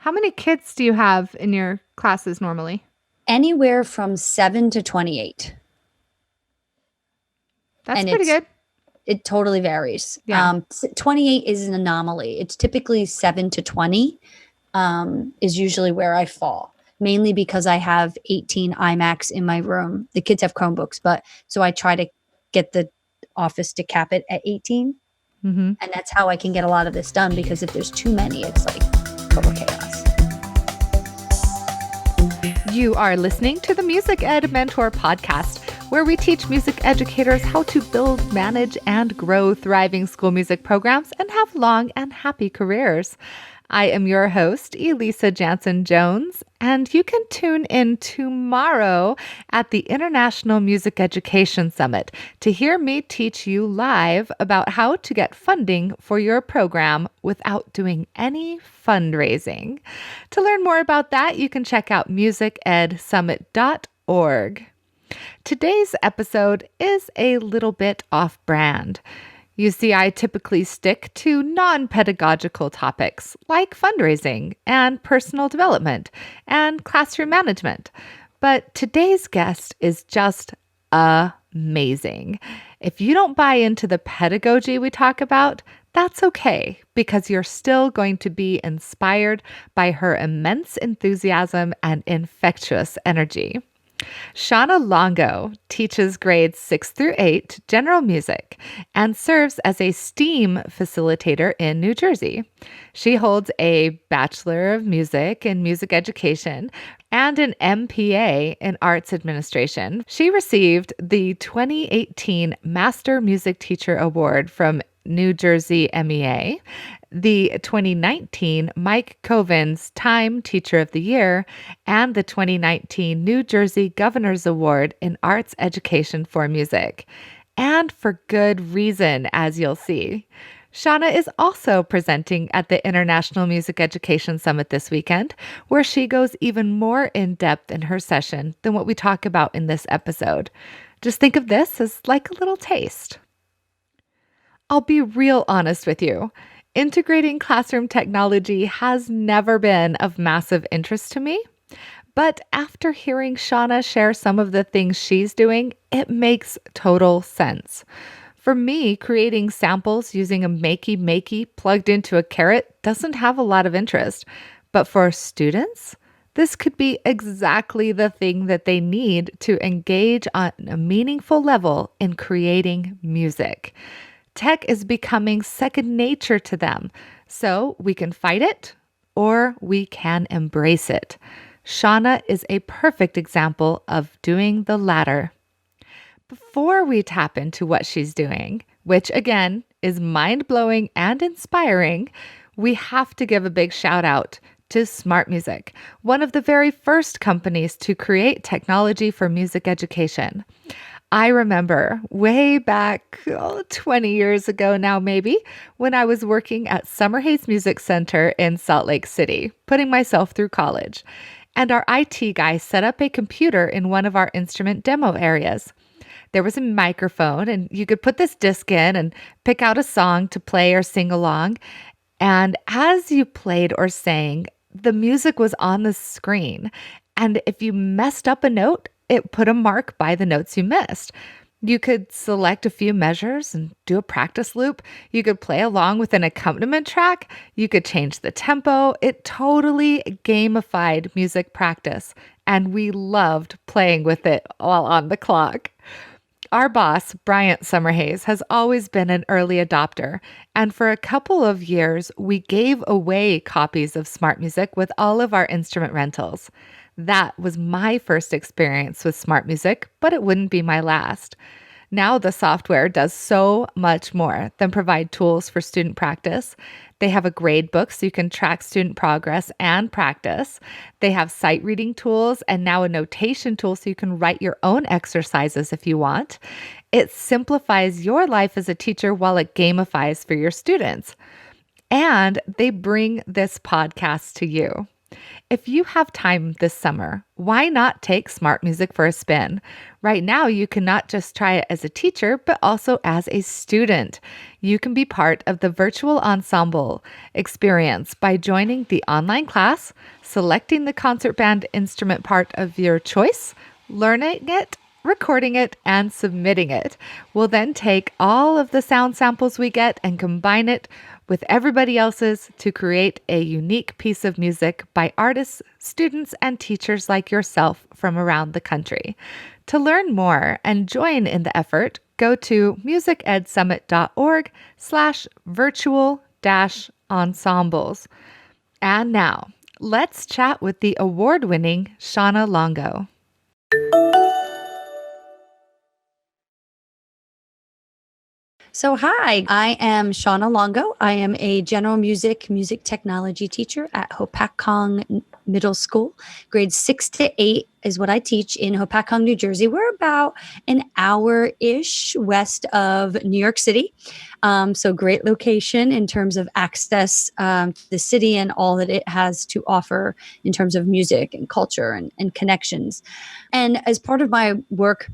How many kids do you have in your classes normally? Anywhere from 7 to 28. That's And pretty good. it totally varies. Yeah. 28 is an anomaly. It's typically 7 to 20 is usually where I fall, mainly because I have 18 iMacs in my room. The kids have Chromebooks, but so I try to get the office to cap it at 18. hmm And that's how I can get a lot of this done, because if there's too many, it's like total chaos. You are listening to the Music Ed Mentor podcast, where we teach music educators how to build, manage, and grow thriving school music programs and have long and happy careers. I am your host, Elisa Jansen-Jones, and you can tune in tomorrow at the International Music Education Summit to hear me teach you live about how to get funding for your program without doing any fundraising. To learn more about that, you can check out musicedsummit.org. Today's episode is a little bit off-brand. You see, I typically stick to non-pedagogical topics like fundraising and personal development and classroom management. But today's guest is just amazing. If you don't buy into the pedagogy we talk about, that's okay, because you're still going to be inspired by her immense enthusiasm and infectious energy. Shawna Longo teaches grades 6 through 8 general music and serves as a STEAM facilitator in New Jersey. She holds a Bachelor of Music in Music Education and an MPA in Arts Administration. She received the 2018 Master Music Teacher Award from New Jersey MEA, the 2019 Mike Kovins Time Teacher of the Year, and the 2019 New Jersey Governor's Award in Arts Education for Music. And for good reason, as you'll see. Shauna is also presenting at the International Music Education Summit this weekend, where she goes even more in depth in her session than what we talk about in this episode. Just think of this as like a little taste. I'll be real honest with you. Integrating classroom technology has never been of massive interest to me. But after hearing Shauna share some of the things she's doing, it makes total sense. For me, creating samples using a makey plugged into a carrot doesn't have a lot of interest. But for students, this could be exactly the thing that they need to engage on a meaningful level in creating music. Tech is becoming second nature to them, so we can fight it or we can embrace it. Shauna is a perfect example of doing the latter. Before we tap into what she's doing, which again is mind-blowing and inspiring, we have to give a big shout out to Smart Music, one of the very first companies to create technology for music education. I remember way back 20 years ago now, maybe, when I was working at Summer Hayes Music Center in Salt Lake City, putting myself through college. And our IT guy set up a computer in one of our instrument demo areas. There was a microphone, and you could put this disc in and pick out a song to play or sing along. And as you played or sang, the music was on the screen. And if you messed up a note, it put a mark by the notes you missed. You could select a few measures and do a practice loop. You could play along with an accompaniment track. You could change the tempo. It totally gamified music practice, and we loved playing with it while on the clock. Our boss, Bryant Summerhays, has always been an early adopter, and for a couple of years, we gave away copies of Smart Music with all of our instrument rentals. That was my first experience with Smart Music, but it wouldn't be my last. Now the software does so much more than provide tools for student practice. They have a grade book so you can track student progress and practice. They have sight reading tools and now a notation tool so you can write your own exercises if you want. It simplifies your life as a teacher while it gamifies for your students. And they bring this podcast to you. If you have time this summer, why not take smart music for a spin? Right now, you can not just try it as a teacher, but also as a student. You can be part of the virtual ensemble experience by joining the online class, selecting the concert band instrument part of your choice, learning it, recording it, and submitting it. We'll then take all of the sound samples we get and combine it with everybody else's to create a unique piece of music by artists, students, and teachers like yourself from around the country. To learn more and join in the effort, go to musicedsummit.org/virtual-ensembles. And now, let's chat with the award-winning Shawna Longo. So, hi, I am Shawna Longo. I am a general music technology teacher at Hopatcong Middle School. Grades 6 to 8 is what I teach in Hopatcong, New Jersey. We're about an hour-ish west of New York City. So great location in terms of access to the city and all that it has to offer in terms of music and culture and connections. And as part of my work,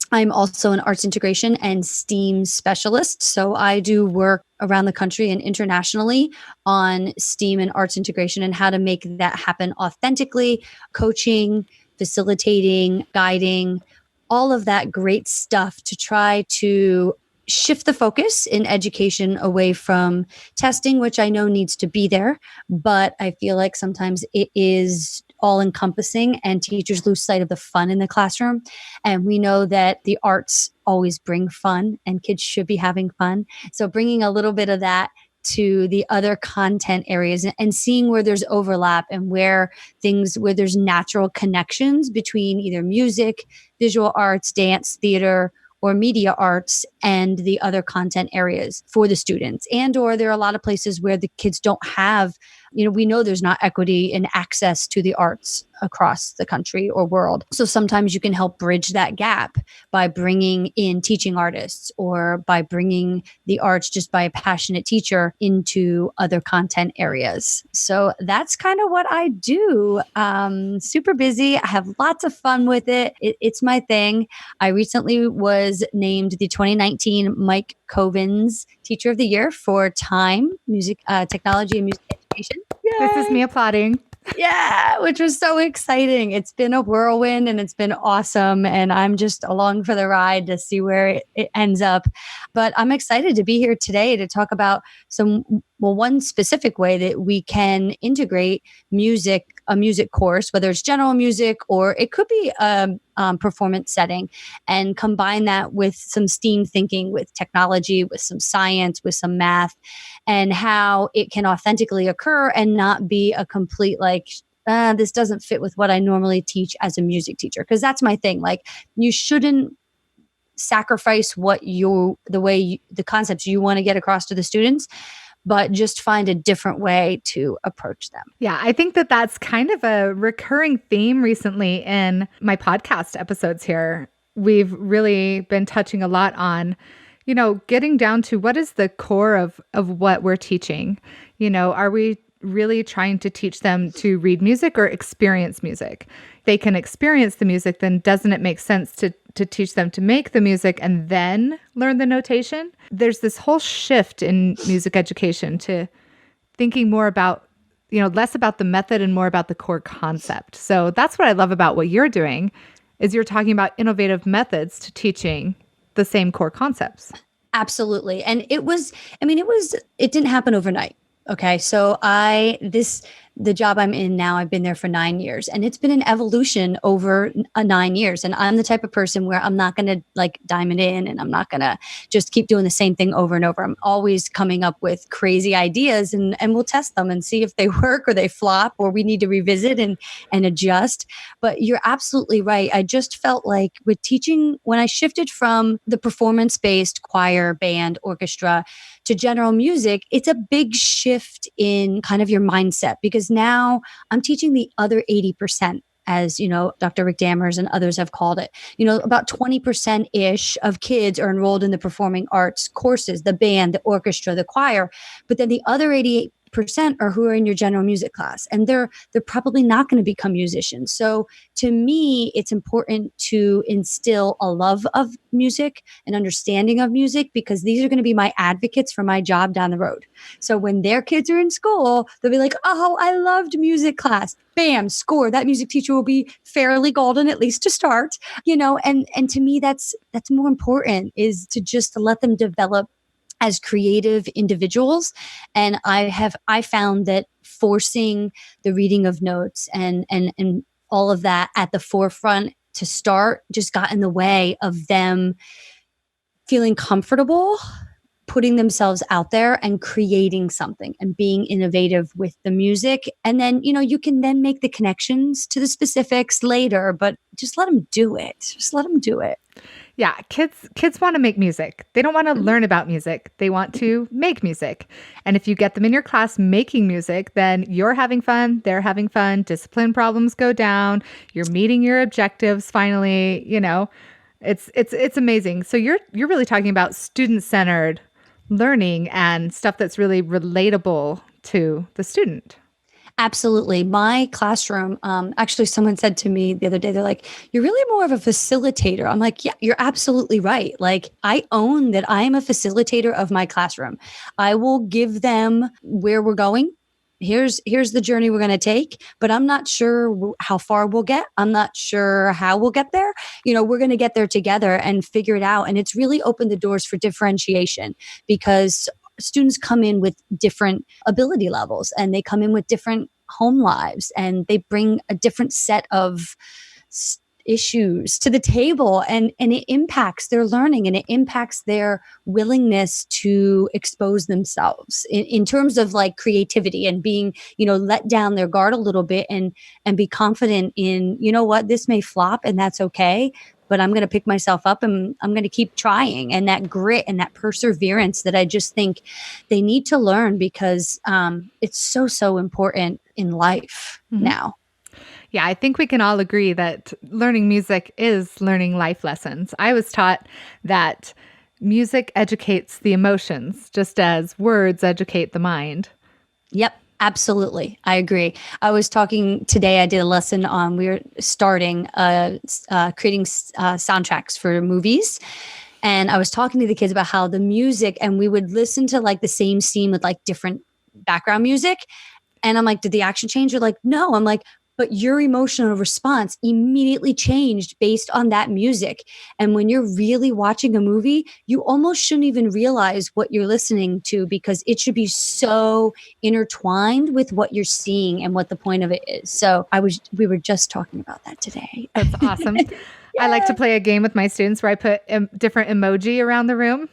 I'm also an arts integration and STEAM specialist. So I do work around the country and internationally on STEAM and arts integration and how to make that happen authentically, coaching, facilitating, guiding, all of that great stuff to try to shift the focus in education away from testing, which I know needs to be there, but I feel like sometimes it is all encompassing and teachers lose sight of the fun in the classroom. And we know that the arts always bring fun and kids should be having fun. So bringing a little bit of that to the other content areas and seeing where there's overlap and where there's natural connections between either music, visual arts, dance, theater, or media arts and the other content areas for the students. Or there are a lot of places where the kids don't have, we know there's not equity in access to the arts across the country or world. So sometimes you can help bridge that gap by bringing in teaching artists or by bringing the arts just by a passionate teacher into other content areas. So that's kind of what I do. Super busy. I have lots of fun with it. It's my thing. I recently was named the 2019 Mike Kovins Teacher of the Year for Time, Music, Technology, and Music Education. Yay! This is me applauding. Yeah, which was so exciting. It's been a whirlwind and it's been awesome. And I'm just along for the ride to see where it ends up. But I'm excited to be here today to talk about one specific way that we can integrate a music course, whether it's general music or it could be a performance setting, and combine that with some STEAM thinking, with technology, with some science, with some math, and how it can authentically occur and not be a complete this doesn't fit with what I normally teach as a music teacher. Because that's my thing. You shouldn't sacrifice the concepts you want to get across to the students, but just find a different way to approach them. Yeah, I think that that's kind of a recurring theme recently in my podcast episodes here. We've really been touching a lot on, getting down to what is the core of what we're teaching. Are we really trying to teach them to read music or experience music? They can experience the music, then doesn't it make sense to teach them to make the music and then learn the notation? There's this whole shift in music education to thinking more about, less about the method and more about the core concept. So that's what I love about what you're doing, is you're talking about innovative methods to teaching the same core concepts. Absolutely. And it didn't happen overnight. Okay. So the job I'm in now, I've been there for 9 years, and it's been an evolution over 9 years. And I'm the type of person where I'm not going to diamond in, and I'm not going to just keep doing the same thing over and over. I'm always coming up with crazy ideas, and we'll test them and see if they work or they flop or we need to revisit and adjust. But you're absolutely right. I just felt like with teaching, when I shifted from the performance-based choir, band, orchestra to general music, it's a big shift in kind of your mindset, because now I'm teaching the other 80%, as Dr. Rick Dammers and others have called it. About 20%-ish of kids are enrolled in the performing arts courses, the band, the orchestra, the choir. But then the other 80% are who are in your general music class, and they're probably not going to become musicians. So to me, it's important to instill a love of music, an understanding of music, because these are going to be my advocates for my job down the road. So when their kids are in school, they'll be like, oh, I loved music class. Bam, score. That music teacher will be fairly golden, at least to start, and to me, that's more important, is to just to let them develop as creative individuals. And I found that forcing the reading of notes and all of that at the forefront to start just got in the way of them feeling comfortable putting themselves out there and creating something and being innovative with the music. And then, you can then make the connections to the specifics later, but just let them do it. Just let them do it. Yeah, kids want to make music. They don't want to learn about music. They want to make music. And if you get them in your class making music, then you're having fun, they're having fun, discipline problems go down, you're meeting your objectives finally, It's amazing. So you're really talking about student-centered learning and stuff that's really relatable to the student. Absolutely. My classroom, actually, someone said to me the other day, they're like, you're really more of a facilitator. I'm like, yeah, you're absolutely right. Like, I own that I am a facilitator of my classroom. I will give them where we're going. Here's the journey we're going to take, but I'm not sure how far we'll get. I'm not sure how we'll get there. We're going to get there together and figure it out. And it's really opened the doors for differentiation, because students come in with different ability levels, and they come in with different home lives, and they bring a different set of issues to the table, and it impacts their learning, and it impacts their willingness to expose themselves in terms of like creativity and being, let down their guard a little bit and be confident in, what, this may flop and that's okay, but I'm going to pick myself up and I'm going to keep trying. And that grit and that perseverance that I just think they need to learn, because it's so important in life now. Yeah, I think we can all agree that learning music is learning life lessons. I was taught that music educates the emotions, just as words educate the mind. Yep, absolutely. I agree. I was talking today, I did a lesson on, we were starting creating soundtracks for movies. And I was talking to the kids about how the music, and we would listen to like the same scene with like different background music. And I'm like, did the action change? You're like, no. I'm like, but your emotional response immediately changed based on that music. And when you're really watching a movie, you almost shouldn't even realize what you're listening to, because it should be so intertwined with what you're seeing and what the point of it is. So we were just talking about that today. That's awesome. Yeah. I like to play a game with my students where I put different emoji around the room.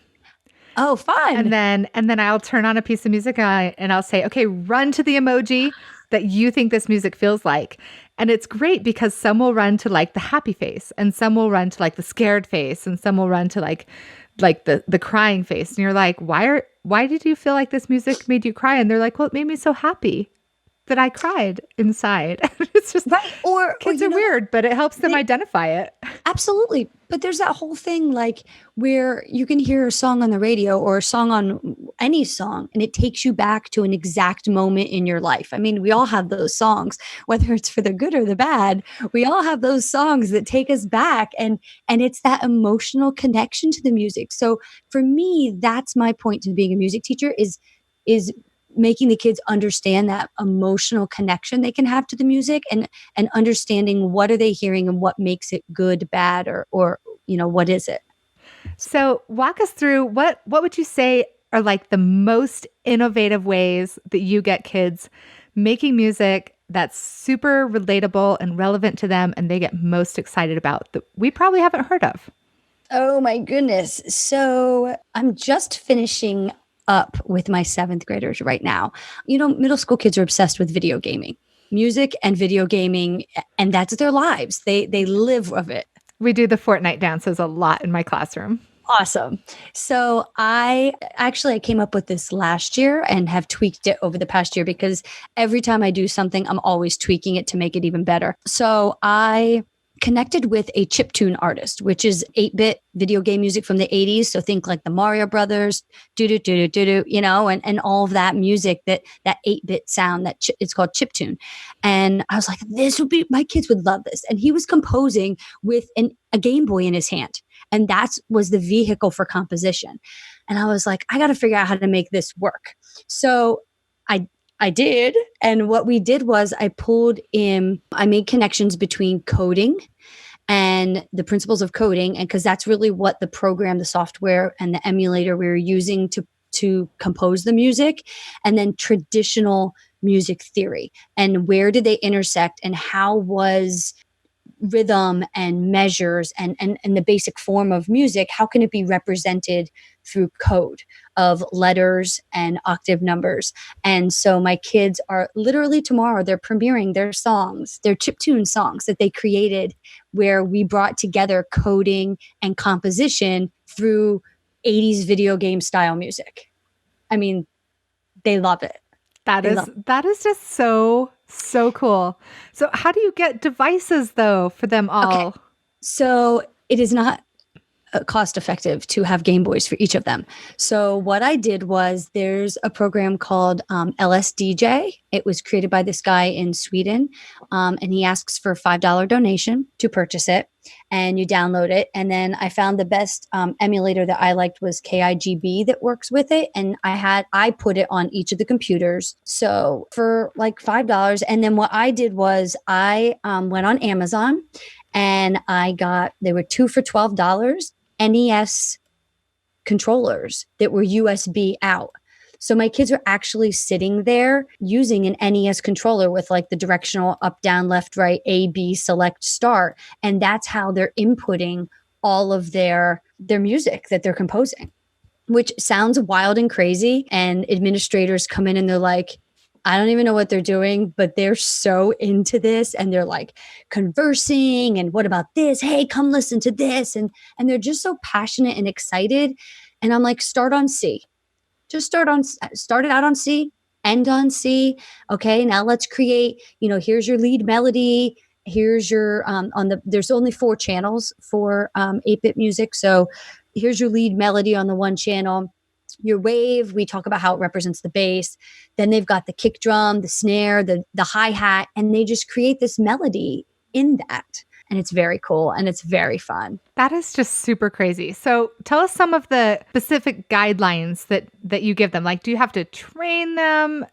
Oh, fun. And then I'll turn on a piece of music and I'll say, okay, run to the emoji that you think this music feels like. And it's great because some will run to like the happy face, and some will run to like the scared face, and some will run to like the crying face. And you're like, why did you feel like this music made you cry? And they're like, well, it made me so happy that I cried inside. It's just, right. Or kids are weird, but it helps them identify it. Absolutely. But there's that whole thing like where you can hear a song on the radio or a song on any song, and it takes you back to an exact moment in your life. I mean, we all have those songs, whether it's for the good or the bad. We all have those songs that take us back, and it's that emotional connection to the music. So for me, that's my point to being a music teacher is making the kids understand that emotional connection they can have to the music, and understanding what are they hearing and what makes it good, bad, or what is it. So walk us through what would you say are like the most innovative ways that you get kids making music that's super relatable and relevant to them and they get most excited about that we probably haven't heard of? Oh my goodness. So I'm just finishing up with my 7th graders right now. Middle school kids are obsessed with video gaming, music and video gaming, and that's their lives. They live of it. We do the Fortnite dances a lot in my classroom. Awesome. So I came up with this last year and have tweaked it over the past year, because every time I do something, I'm always tweaking it to make it even better. So I connected with a chiptune artist, which is 8-bit video game music from the 80s. So think like the Mario Brothers, and all of that music, that 8-bit sound, it's called chiptune. And I was like, my kids would love this. And he was composing with a Game Boy in his hand. And that was the vehicle for composition. And I was like, I got to figure out how to make this work. So I did. And what we did was I made connections between coding and the principles of coding. And because that's really what the program, the software, and the emulator we were using to compose the music, and then traditional music theory, and where did they intersect, and how was rhythm and measures and the basic form of music, how can it be represented through code of letters and octave numbers? And so my kids are literally tomorrow, they're premiering their songs, their chiptune songs that they created, where we brought together coding and composition through 80s video game style music. I mean, they love it. That is just so cool. So how do you get devices though for them all? Okay. So it is not cost effective to have Game Boys for each of them. So what I did was, there's a program called LSDJ. It was created by this guy in Sweden, and he asks for a $5 donation to purchase it, and you download it. And then I found the best emulator that I liked was KIGB that works with it, and I put it on each of the computers. So for like $5, and then what I did was I went on Amazon, and they were 2 for $12. NES controllers that were USB out. So my kids are actually sitting there using an NES controller with like the directional up, down, left, right, A, B, select, start. And that's how they're inputting all of their music that they're composing, which sounds wild and crazy. And administrators come in and they're like, I don't even know what they're doing, but they're so into this, and they're like conversing, and what about this? Hey, come listen to this. And they're just so passionate and excited. And I'm like, start on C. Just start it out on C, end on C. Okay, now let's create, here's your lead melody. Here's your, there's only 4 channels for 8-bit music. So here's your lead melody on the one channel. Your wave, we talk about how it represents the bass. Then they've got the kick drum, the snare, the hi-hat, and they just create this melody in that. And it's very cool, and it's very fun. That is just super crazy. So tell us some of the specific guidelines that you give them. Like, do you have to train them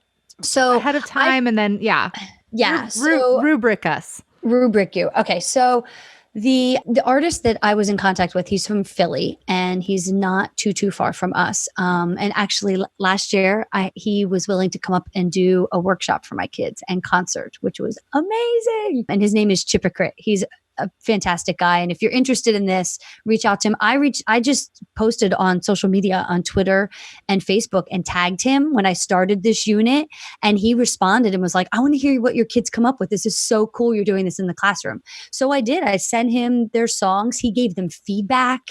ahead of time? And then, rubric us. Rubric you. Okay, so the artist that I was in contact with, he's from Philly, and he's not too far from us. And actually last year he was willing to come up and do a workshop for my kids and concert, which was amazing. And his name is Chippercrit. He's a fantastic guy. And if you're interested in this, reach out to him. I just posted on social media, on Twitter and Facebook, and tagged him when I started this unit. And he responded and was like, I want to hear what your kids come up with. This is so cool. You're doing this in the classroom. So I did. I sent him their songs. He gave them feedback.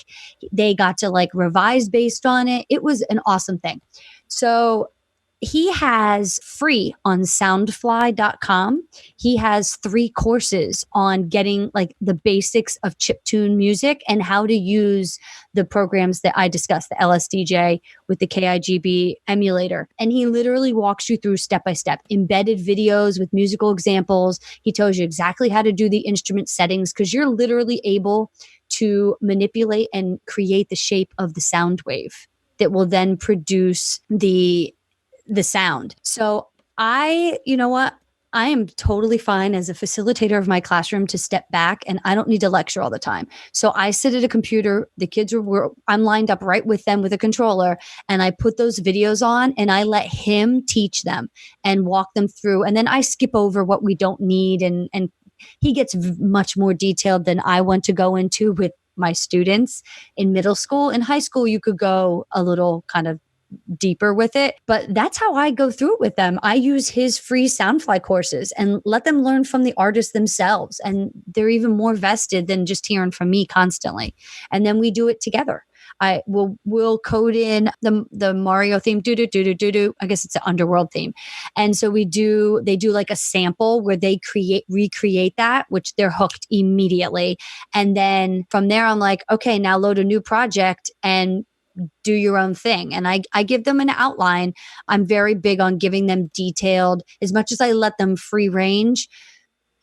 They got to like revise based on it. It was an awesome thing. So he has free on soundfly.com. He has 3 courses on getting like the basics of chiptune music and how to use the programs that I discussed, the LSDJ with the KIGB emulator. And he literally walks you through step by step, embedded videos with musical examples. He tells you exactly how to do the instrument settings, because you're literally able to manipulate and create the shape of the sound wave that will then produce the sound. So you know what? I am totally fine as a facilitator of my classroom to step back, and I don't need to lecture all the time. So I sit at a computer, the kids I'm lined up right with them with a controller, and I put those videos on and I let him teach them and walk them through. And then I skip over what we don't need. And he gets much more detailed than I want to go into with my students in middle school. In high school, you could go a little kind of deeper with it, but that's how I go through it with them. I use his free Soundfly courses and let them learn from the artists themselves, and they're even more vested than just hearing from me constantly. And then we do it together. we'll code in the Mario theme, do do do do do do. I guess it's an underworld theme. And so they do like a sample where they recreate that, which they're hooked immediately. And then from there, I'm like, okay, now load a new project and do your own thing. And I give them an outline. I'm very big on giving them detailed, as much as I let them free range.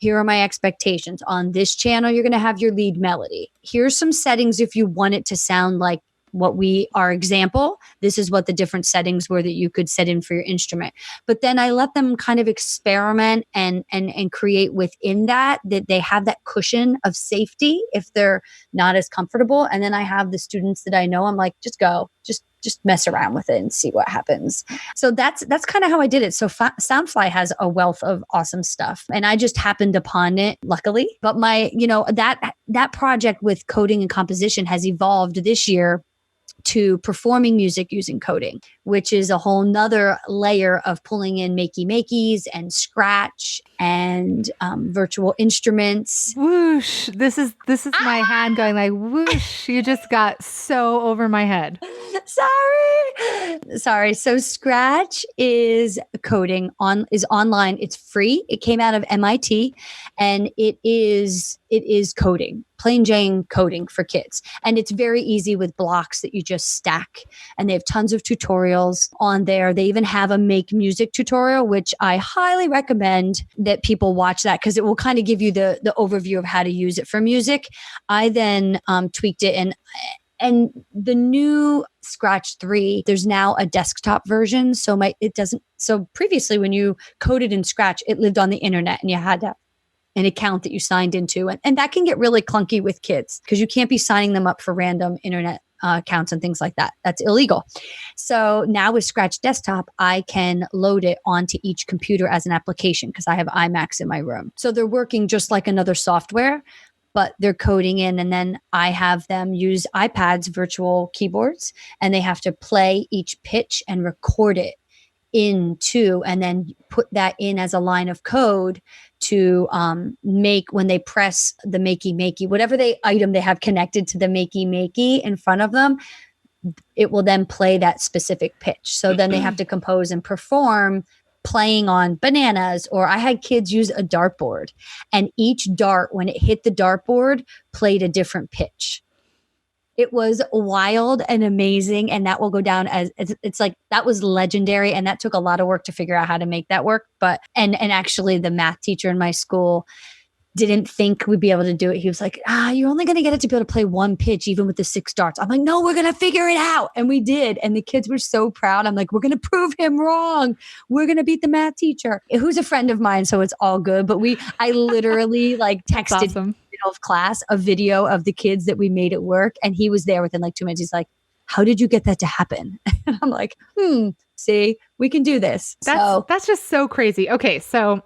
Here are my expectations. On this channel, you're going to have your lead melody. Here's some settings if you want it to sound like our example. This is what the different settings were that you could set in for your instrument. But then I let them kind of experiment and create within that they have that cushion of safety if they're not as comfortable. And then I have the students that I know, I'm like, just go, just mess around with it and see what happens. So that's kind of how I did it. So Soundfly has a wealth of awesome stuff, and I just happened upon it, luckily. But my, that project with coding and composition has evolved this year to performing music using coding, which is a whole nother layer of pulling in makeys and Scratch and virtual instruments. Whoosh. This is my hand going like whoosh. You just got so over my head. Sorry. So Scratch is coding is online. It's free. It came out of MIT, and it is coding, plain Jane coding for kids. And it's very easy with blocks that you just stack. And they have tons of tutorials on there. They even have a make music tutorial, which I highly recommend that people watch that, because it will kind of give you the overview of how to use it for music. I then tweaked it, and the new Scratch 3, there's now a desktop version. So previously when you coded in Scratch, it lived on the internet and you had an account that you signed into. And that can get really clunky with kids, because you can't be signing them up for random internet accounts and things like that. That's illegal. So now with Scratch Desktop, I can load it onto each computer as an application, because I have iMacs in my room. So they're working just like another software, but they're coding in. And then I have them use iPads, virtual keyboards, and they have to play each pitch and record it into, and then put that in as a line of code to make, when they press the makey, whatever item they have connected to the makey in front of them, it will then play that specific pitch. So then they have to compose and perform playing on bananas. Or I had kids use a dartboard, and each dart, when it hit the dartboard, played a different pitch. It was wild and amazing. And that will go down as it's like, that was legendary. And that took a lot of work to figure out how to make that work. But, and actually the math teacher in my school didn't think we'd be able to do it. He was like, you're only going to get it to be able to play one pitch, even with the 6 darts. I'm like, no, we're going to figure it out. And we did. And the kids were so proud. I'm like, we're going to prove him wrong. We're going to beat the math teacher, who's a friend of mine. So it's all good. But I literally like texted awesome. Of class a video of the kids that we made it work, and he was there within like 2 minutes. He's like, how did you get that to happen? And I'm like, see, we can do this. That's just so crazy. Okay, so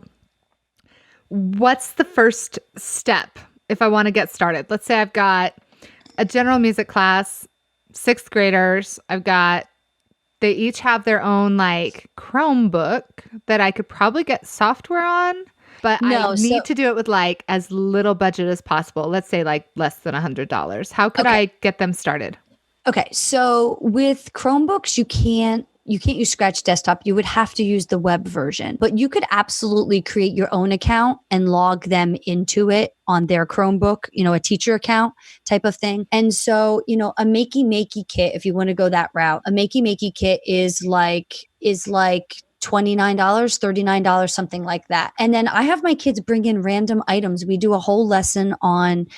what's the first step if I want to get started? Let's say I've got a general music class, 6th graders. They each have their own like Chromebook that I could probably get software on. But I need to do it with like as little budget as possible. Let's say like less than $100. How could I get them started? Okay. So with Chromebooks, you can't use Scratch Desktop. You would have to use the web version, but you could absolutely create your own account and log them into it on their Chromebook, a teacher account type of thing. And so, a makey kit, if you want to go that route, a makey kit is like $29, $39, something like that. And then I have my kids bring in random items. We do a whole lesson on,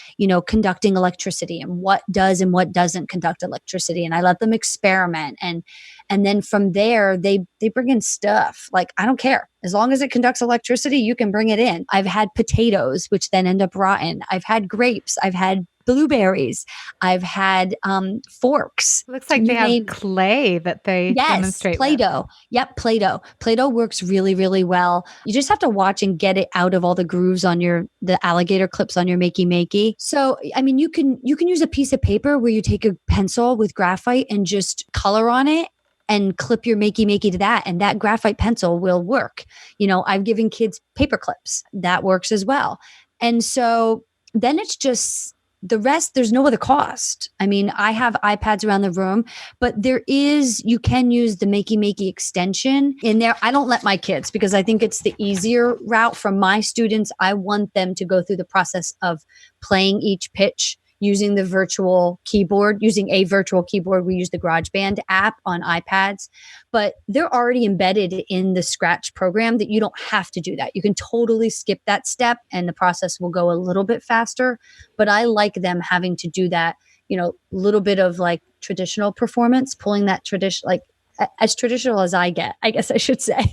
conducting electricity and what does and what doesn't conduct electricity. And I let them experiment. And then from there, they bring in stuff. Like, I don't care. As long as it conducts electricity, you can bring it in. I've had potatoes, which then end up rotten. I've had grapes. I've had blueberries. I've had forks. Looks like they have clay that they demonstrate. Play-Doh. With. Yep, Play-Doh. Play-Doh works really, really well. You just have to watch and get it out of all the grooves on the alligator clips on your makey. So, I mean, you can use a piece of paper where you take a pencil with graphite and just color on it and clip your makey to that, and that graphite pencil will work. I've given kids paper clips. That works as well. And so then it's just the rest, there's no other cost. I mean, I have iPads around the room, but you can use the Makey Makey extension in there. I don't let my kids because I think it's the easier route. For my students, I want them to go through the process of playing each pitch using the virtual keyboard, using a virtual keyboard. We use the GarageBand app on iPads, but they're already embedded in the Scratch program that you don't have to do that. You can totally skip that step and the process will go a little bit faster. But I like them having to do that, little bit of like traditional performance, pulling that tradition, like as traditional as I get, I guess I should say,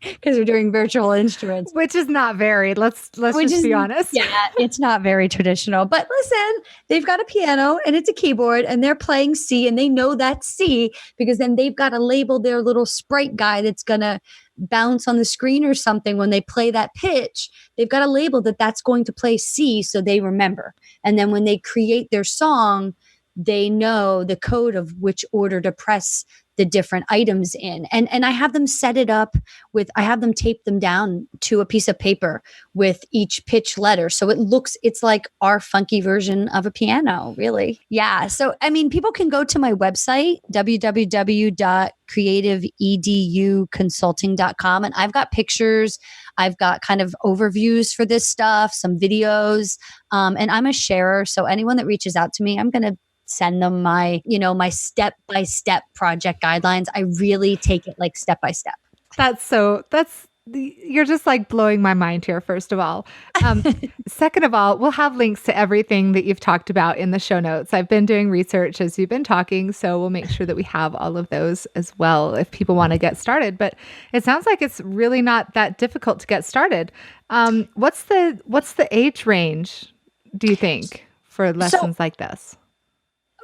because we're doing virtual instruments, which is not very. Let's just be honest. Yeah, it's not very traditional. But listen, they've got a piano and it's a keyboard, and they're playing C, and they know that's C because then they've got to label their little sprite guy that's gonna bounce on the screen or something when they play that pitch. They've got to label that that's going to play C, so they remember. And then when they create their song, they know the code of which order to press the different items in. And I have them set it up I have them tape them down to a piece of paper with each pitch letter. So it's like our funky version of a piano, really. Yeah. So, I mean, people can go to my website, www.creativeeduconsulting.com. And I've got pictures. I've got kind of overviews for this stuff, some videos. And I'm a sharer. So anyone that reaches out to me, I'm going to send them my step-by-step project guidelines. I really take it like step by step. You're just like blowing my mind here, first of all. Second of all, we'll have links to everything that you've talked about in the show notes. I've been doing research as you've been talking, so we'll make sure that we have all of those as well if people want to get started. But it sounds like it's really not that difficult to get started. What's the age range, do you think, for lessons like this?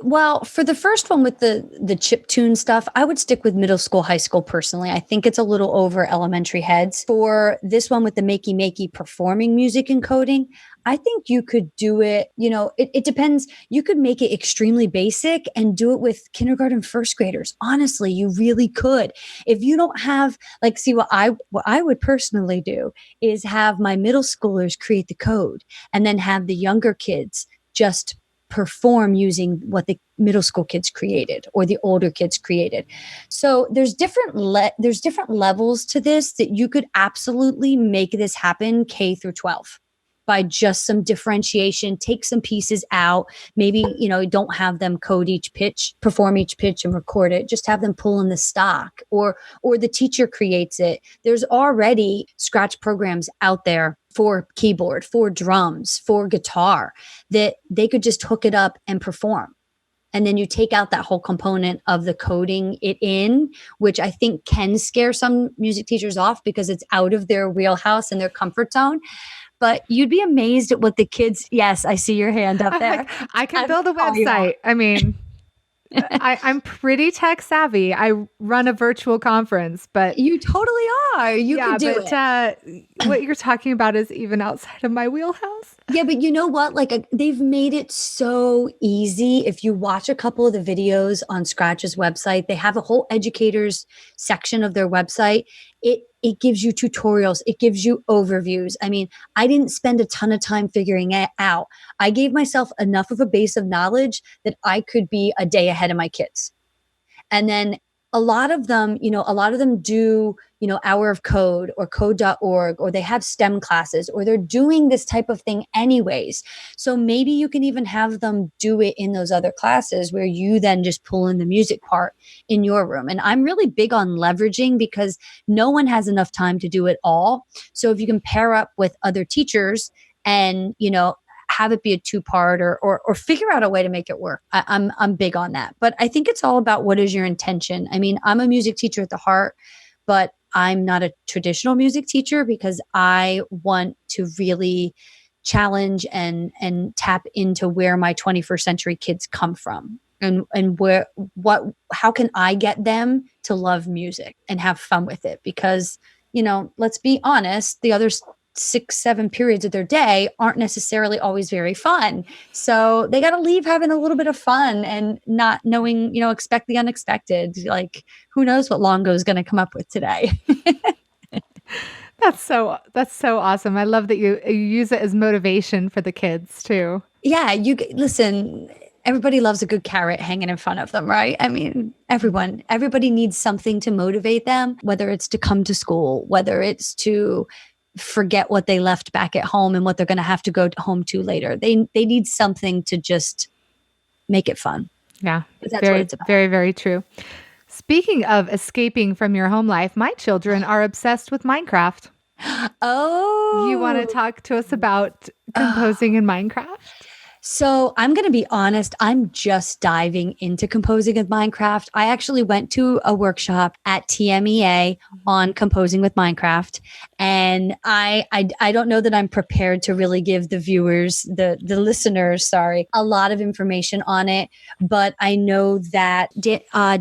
Well, for the first one with the chiptune stuff, I would stick with middle school, high school personally. I think it's a little over elementary heads. For this one with the Makey Makey performing music and coding, I think you could do it, it depends. You could make it extremely basic and do it with kindergarten first graders. Honestly, you really could. If you don't have what I would personally do is have my middle schoolers create the code and then have the younger kids just perform using what the middle school kids created or the older kids created. So there's different levels to this that you could absolutely make this happen K through 12 by just some differentiation, take some pieces out. Maybe, don't have them code each pitch, perform each pitch and record it. Just have them pull in the stock or the teacher creates it. There's already Scratch programs out there for keyboard, for drums, for guitar that they could just hook it up and perform. And then you take out that whole component of the coding it in, which I think can scare some music teachers off because it's out of their wheelhouse and their comfort zone. But you'd be amazed at what the kids. Yes, I see your hand up there. I can build a website. I mean, I'm pretty tech savvy. I run a virtual conference, but you totally are. You can do it. What you're talking about is even outside of my wheelhouse. Yeah, but you know what? They've made it so easy. If you watch a couple of the videos on Scratch's website, they have a whole educators section of their website. It gives you tutorials. It gives you overviews. I mean, I didn't spend a ton of time figuring it out. I gave myself enough of a base of knowledge that I could be a day ahead of my kids. And then a lot of them do, Hour of Code or code.org, or they have STEM classes, or they're doing this type of thing anyways. So maybe you can even have them do it in those other classes where you then just pull in the music part in your room. And I'm really big on leveraging because no one has enough time to do it all. So if you can pair up with other teachers and, have it be a 2-part or figure out a way to make it work. I'm big on that. But I think it's all about what is your intention. I mean, I'm a music teacher at the heart, but I'm not a traditional music teacher because I want to really challenge and tap into where my 21st century kids come from and how can I get them to love music and have fun with it? Because, let's be honest, the other 6-7 periods of their day aren't necessarily always very fun. So they got to leave having a little bit of fun and not knowing, expect the unexpected. Like, who knows what Longo is going to come up with today. That's so awesome. I love that you use it as motivation for the kids too. Yeah, listen, everybody loves a good carrot hanging in front of them, right? I mean, everybody needs something to motivate them, whether it's to come to school, whether it's to forget what they left back at home and what they're going to have to go home to later. They need something to just make it fun. Yeah, That's what very, it's about. very, very true. Speaking of escaping from your home life, my children are obsessed with Minecraft. You want to Oh, talk to us about composing in Minecraft? so I'm going to be honest, I'm just diving into composing with Minecraft. I actually went to a workshop at TMEA on composing with Minecraft. And I don't know that I'm prepared to really give the viewers, the listeners, sorry, a lot of information on it. But I know that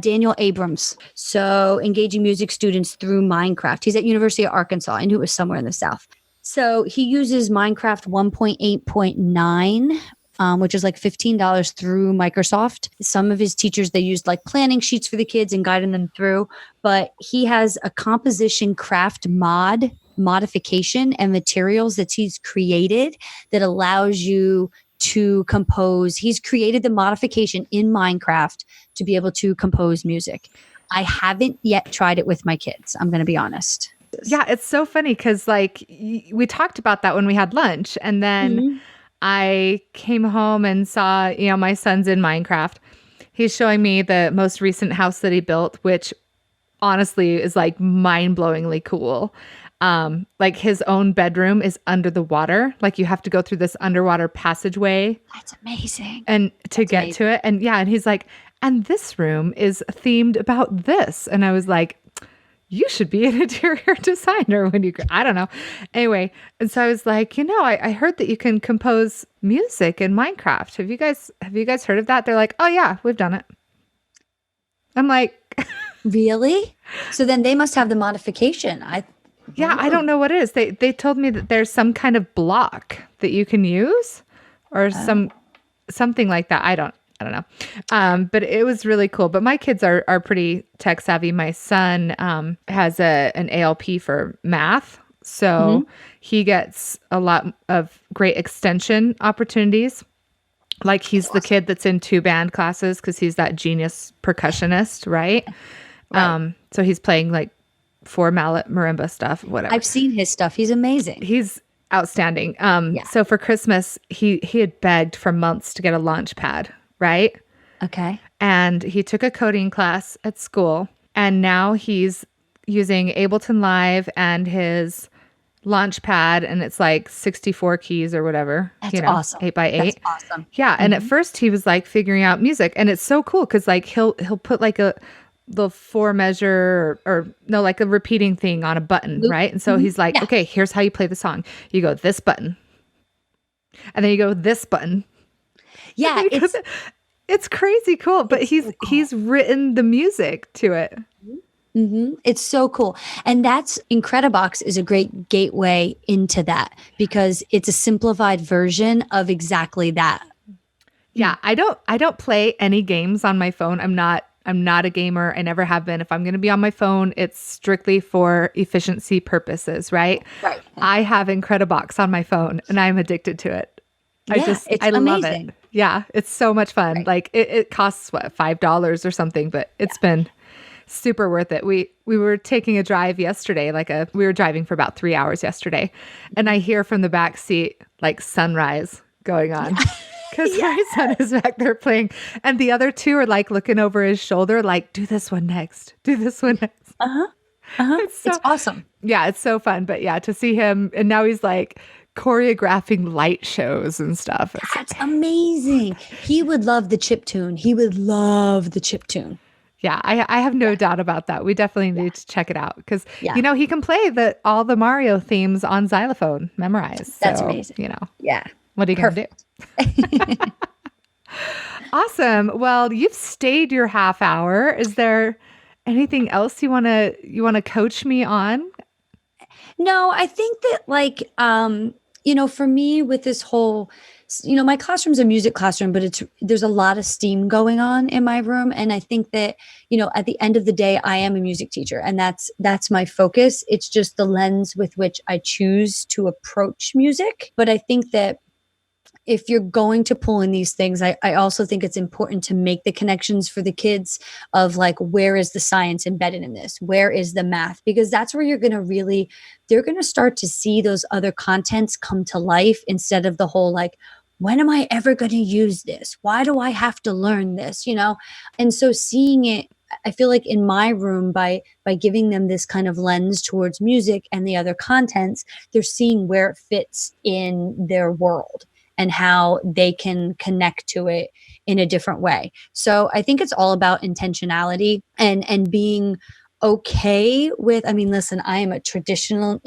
Daniel Abrams, so engaging music students through Minecraft. He's at University of Arkansas. I knew it was somewhere in the South. So he uses Minecraft 1.8.9, which is like $15 through Microsoft. Some of his teachers, they used like planning sheets for the kids and guiding them through. But he has a composition craft modification and materials that he's created that allows you to compose. He's created the modification in Minecraft to be able to compose music. I haven't yet tried it with my kids. I'm going to be honest. Yeah, it's so funny because like we talked about that when we had lunch, and then Mhm. I came home and saw, my son's in Minecraft. He's showing me the most recent house that he built, which honestly is like mind-blowingly cool. Like his own bedroom is under the water. Like you have to go through this underwater passageway That's amazing. and to That's get amazing. to it. And yeah, and he's like, and this room is themed about this. And I was like, you should be an interior designer when you, I don't know. Anyway, and so I was like, I heard that you can compose music in Minecraft. Have you guys heard of that? They're like, oh yeah, we've done it. I'm like, Really? So then they must have the modification. yeah, I don't know what it is. They told me that there's some kind of block that you can use or something like that. I don't know. But it was really cool. But my kids are pretty tech savvy. My son has an ALP for math. So he gets a lot of great extension opportunities. Like he's the kid that's in 2 band classes because he's that genius percussionist, right? So he's playing like 4 mallet marimba stuff, whatever. I've seen his stuff. He's amazing. He's outstanding. So for Christmas, he had begged for months to get a launch pad, right? Okay. And he took a coding class at school, and now he's using Ableton Live and his launch pad, and it's like 64 keys or whatever. That's awesome. 8x8. That's awesome. Yeah. And at first he was like figuring out music, and it's so cool because like he'll put like the 4 measure or no, like a repeating thing on a button, Loop. right? And so he's like, okay, here's how you play the song. You go this button, and then you go this button. Yeah, It's crazy cool, but he's written the music to it. it's so cool. And that's Incredibox is a great gateway into that because it's a simplified version of exactly that. Yeah, I don't play any games on my phone. I'm not a gamer. I never have been. If I'm going to be on my phone, it's strictly for efficiency purposes, right? Right. I have Incredibox on my phone and I'm addicted to it. It's I love amazing. it. Yeah, it's so much fun. Right. Like it costs what, $5 or something, but it's been super worth it. We were taking a drive yesterday, we were driving for about 3 hours yesterday, and I hear from the back seat like sunrise going on. Because my son is back there playing, and the other 2 are like looking over his shoulder, like, do this one next. Do this one next. It's awesome. Yeah, it's so fun. But yeah, to see him, and now he's like choreographing light shows and stuff. That's amazing. He would love the chip tune. Yeah, I have no doubt about that. We definitely need to check it out because, Yeah. he can play all the Mario themes on xylophone memorized. That's So, amazing. Yeah. What are you going to do? Awesome. Well, you've stayed your half hour. Is there anything else you want to coach me on? No, I think that for me with this whole, my classroom's a music classroom, but there's a lot of steam going on in my room. And I think that, at the end of the day, I am a music teacher and that's my focus. It's just the lens with which I choose to approach music. But I think that if you're going to pull in these things, I also think it's important to make the connections for the kids of like, where is the science embedded in this? Where is the math? Because that's where they're going to start to see those other contents come to life instead of the whole like, when am I ever going to use this? Why do I have to learn this? And so seeing it, I feel like in my room, by giving them this kind of lens towards music and the other contents, they're seeing where it fits in their world and how they can connect to it in a different way. So I think it's all about intentionality and being okay with, I mean, listen, I am a traditional,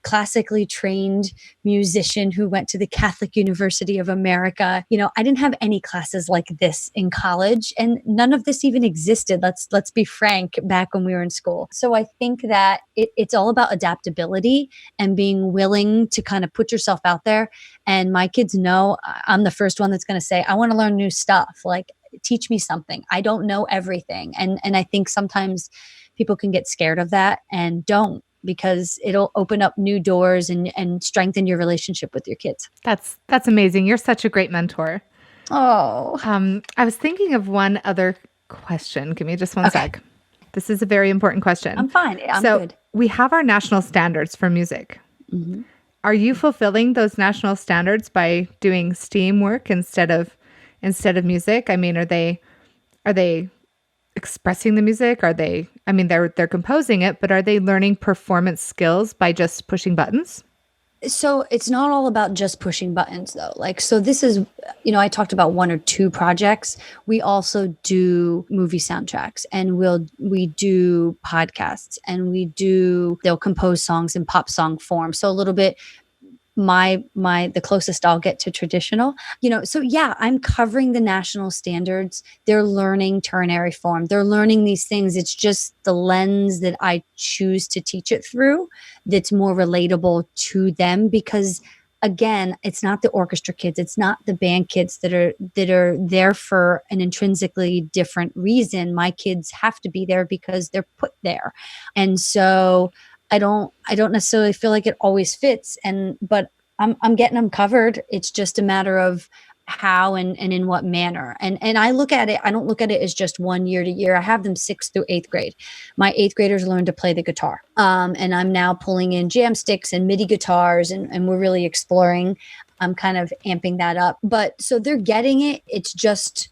classically trained musician who went to the Catholic University of America. I didn't have any classes like this in college, and none of this even existed. Let's be frank, back when we were in school. So I think that it's all about adaptability and being willing to kind of put yourself out there. And my kids know I'm the first one that's going to say, I want to learn new stuff. Like, teach me something. I don't know everything. And I think sometimes people can get scared of that and don't, because it'll open up new doors and strengthen your relationship with your kids. That's amazing. You're such a great mentor. Oh. I was thinking of one other question. Give me just one sec. This is a very important question. I'm fine. I'm good. We have our national standards for music. Mm-hmm. Are you fulfilling those national standards by doing STEAM work instead of music? I mean, are they expressing the music? They're composing it, but are they learning performance skills by just pushing buttons? So it's not all about just pushing buttons though. So this is, I talked about 1 or 2 projects. We also do movie soundtracks, and we do podcasts, and they'll compose songs in pop song form. So a little bit the closest I'll get to traditional, so yeah, I'm covering the national standards. They're learning ternary form. They're learning these things. It's just the lens that I choose to teach it through that's more relatable to them, because again, it's not the orchestra kids. It's not the band kids that are there for an intrinsically different reason. My kids have to be there because they're put there. And so I don't necessarily feel like it always fits, but I'm getting them covered. It's just a matter of how and in what manner. And I look at it, I don't look at it as just 1 year to year. I have them 6th through 8th grade. My 8th graders learn to play the guitar. And I'm now pulling in jam sticks and MIDI guitars, and we're really exploring. I'm kind of amping that up. But so they're getting it. It's just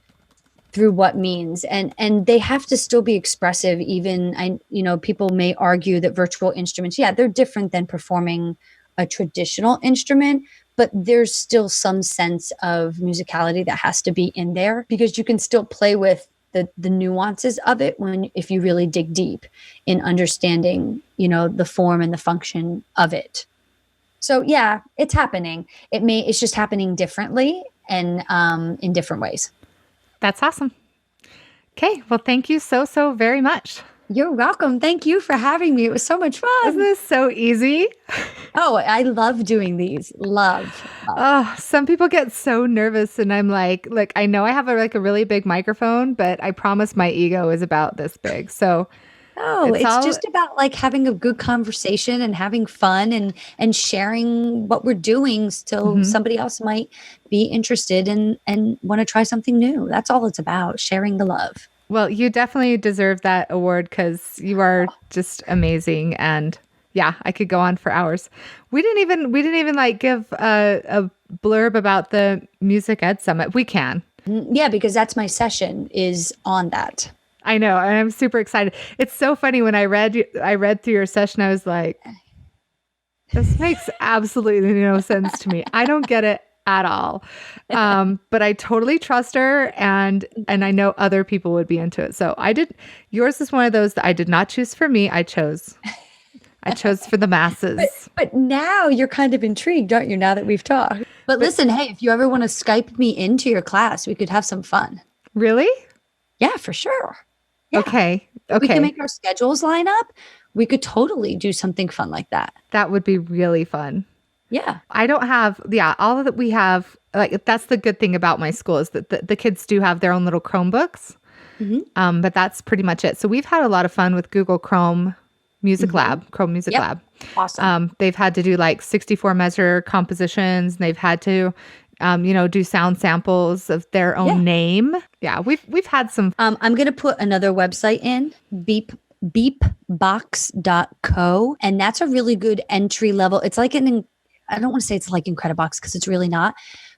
through what means, and they have to still be expressive. Even people may argue that virtual instruments, they're different than performing a traditional instrument, but there's still some sense of musicality that has to be in there, because you can still play with the nuances of it if you really dig deep in understanding the form and the function of it. So yeah, it's happening. It's just happening differently and in different ways. That's awesome. Okay. Well, thank you so very much. You're welcome. Thank you for having me. It was so much fun. Isn't this so easy? Oh, I love doing these. Love. Oh, some people get so nervous, and I'm like, I know I have a really big microphone, but I promise my ego is about this big. So it's just about having a good conversation and having fun and sharing what we're doing, so somebody else might be interested and want to try something new. That's all it's about, sharing the love. Well, you definitely deserve that award, because you are just amazing. And yeah, I could go on for hours. We didn't even give a blurb about the Music Ed Summit. We can. Yeah, because that's my session is on that. I know, and I'm super excited. It's so funny, when I read through your session, I was like, this makes absolutely no sense to me. I don't get it at all. But I totally trust her, and I know other people would be into it. So yours is one of those that I did not choose for me. I chose for the masses. But now you're kind of intrigued, aren't you, now that we've talked? But listen, hey, if you ever want to Skype me into your class, we could have some fun. Really? Yeah, for sure. Yeah. Okay. We can make our schedules line up. We could totally do something fun like that. That would be really fun. Yeah. I don't have, all of that we have, that's the good thing about my school, is that the kids do have their own little Chromebooks. Mm-hmm. But that's pretty much it. So we've had a lot of fun with Google Chrome Music Lab, Chrome Music Lab. Awesome. They've had to do 64 measure compositions, and they've had to do sound samples of their own Yeah. name. Yeah, we've had some. I'm going to put another website in, beepbox.co, and that's a really good entry level. It's like I don't want to say it's like Incredibox because it's really not,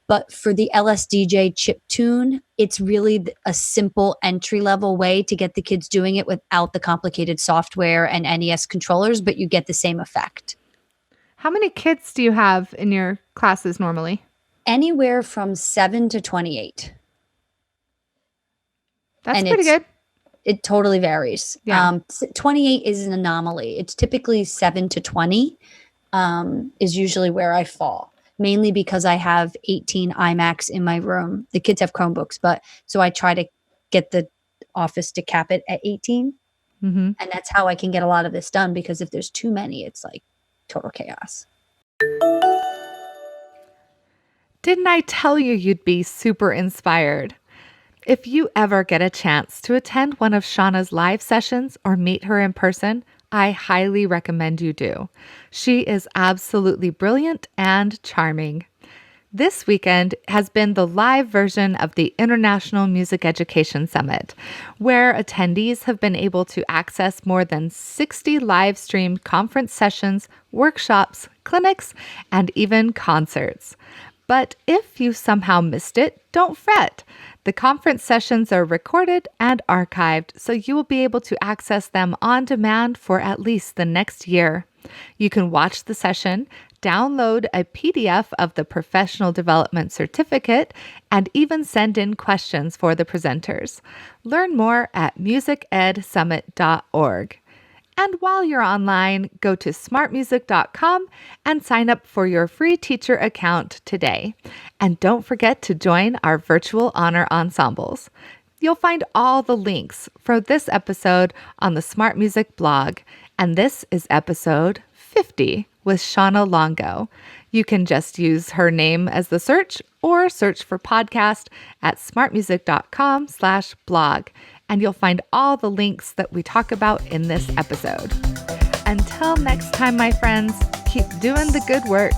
but for the LSDJ chiptune, it's really a simple entry level way to get the kids doing it without the complicated software and NES controllers, but you get the same effect. How many kids do you have in your classes normally? Anywhere from 7 to 28. That's pretty good. It totally varies. Yeah. 28 is an anomaly. It's typically 7 to 20 is usually where I fall, mainly because I have 18 iMacs in my room. The kids have Chromebooks, but so I try to get the office to cap it at 18. Mm-hmm. And that's how I can get a lot of this done, because if there's too many, it's like total chaos. Didn't I tell you you'd be super inspired? If you ever get a chance to attend one of Shauna's live sessions or meet her in person, I highly recommend you do. She is absolutely brilliant and charming. This weekend has been the live version of the International Music Education Summit, where attendees have been able to access more than 60 live streamed conference sessions, workshops, clinics, and even concerts. But if you somehow missed it, don't fret. The conference sessions are recorded and archived, so you will be able to access them on demand for at least the next year. You can watch the session, download a PDF of the professional development certificate, and even send in questions for the presenters. Learn more at musicedsummit.org. And while you're online, go to smartmusic.com and sign up for your free teacher account today. And don't forget to join our virtual honor ensembles. You'll find all the links for this episode on the Smart Music blog. And this is episode 50 with Shawna Longo. You can just use her name as the search or search for podcast at smartmusic.com/blog. And you'll find all the links that we talk about in this episode. Until next time, my friends, keep doing the good work,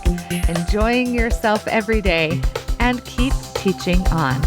enjoying yourself every day, and keep teaching on.